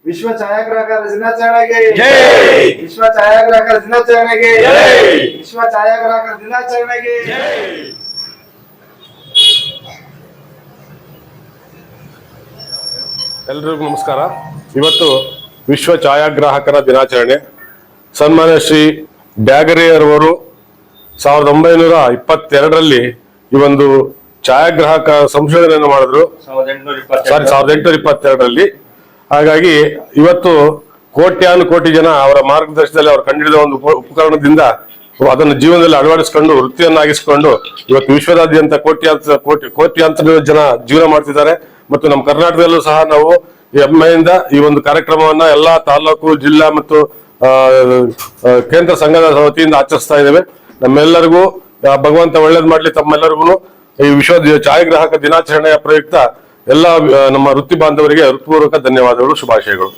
ವಿಶ್ವ ಛಾಯಾಗ್ರಾಹಕರ ದಿನಾಚರಣೆಗೆ ಜೈ! ವಿಶ್ವ ಛಾಯಾಗ್ರಾಹಕರ ದಿನಾಚರಣೆಗೆ ಜೈ! ವಿಶ್ವ ಛಾಯಾಗ್ರಾಹಕರ ದಿನಾಚರಣೆಗೆ ಎಲ್ರಿಗೂ ನಮಸ್ಕಾರ. ಇವತ್ತು ವಿಶ್ವ ಛಾಯಾಗ್ರಾಹಕರ ದಿನಾಚರಣೆ. ಸನ್ಮಾನ್ಯ ಶ್ರೀ ಡ್ಯಾಗರೆಯರವರು 1922ರಲ್ಲಿ ಈ ಒಂದು ಛಾಯಾಗ್ರಾಹಕ ಸಂಶೋಧನೆಯನ್ನು ಮಾಡಿದ್ರು. 1822ರಲ್ಲಿ. ಹಾಗಾಗಿ ಇವತ್ತು ಕೋಟಿ ಜನ ಅವರ ಮಾರ್ಗದರ್ಶನದಲ್ಲಿ ಅವರು ಕಂಡುಹಿಡಿದ ಒಂದು ಉಪಕರಣದಿಂದ ಅದನ್ನು ಜೀವನದಲ್ಲಿ ಅಳವಡಿಸಿಕೊಂಡು ವೃತ್ತಿಯನ್ನಾಗಿಸಿಕೊಂಡು ಇವತ್ತು ವಿಶ್ವದಾದ್ಯಂತ ಕೋಟ್ಯಾಂತರ ಜನ ಜೀವನ ಮಾಡ್ತಿದ್ದಾರೆ. ಮತ್ತು ನಮ್ಮ ಕರ್ನಾಟಕದಲ್ಲೂ ಸಹ ನಾವು ಹೆಮ್ಮೆಯಿಂದ ಈ ಒಂದು ಕಾರ್ಯಕ್ರಮವನ್ನ ಎಲ್ಲಾ ತಾಲೂಕು, ಜಿಲ್ಲಾ ಮತ್ತು ಕೇಂದ್ರ ಸಂಘದ ವತಿಯಿಂದ ಆಚರಿಸ್ತಾ ಇದ್ದೇವೆ. ನಮ್ಮೆಲ್ಲರಿಗೂ ಭಗವಂತ ಒಳ್ಳೇದ್ ಮಾಡ್ಲಿ. ತಮ್ಮೆಲ್ಲರಿಗೂ ಈ ವಿಶ್ವ ಛಾಯಾಗ್ರಾಹಕ ದಿನಾಚರಣೆಯ ಪ್ರಯುಕ್ತ ಎಲ್ಲ ನಮ್ಮ ವೃತ್ತಿ ಬಾಂಧವರಿಗೆ ಹೃತ್ಪೂರ್ವಕ ಧನ್ಯವಾದಗಳು, ಶುಭಾಶಯಗಳು.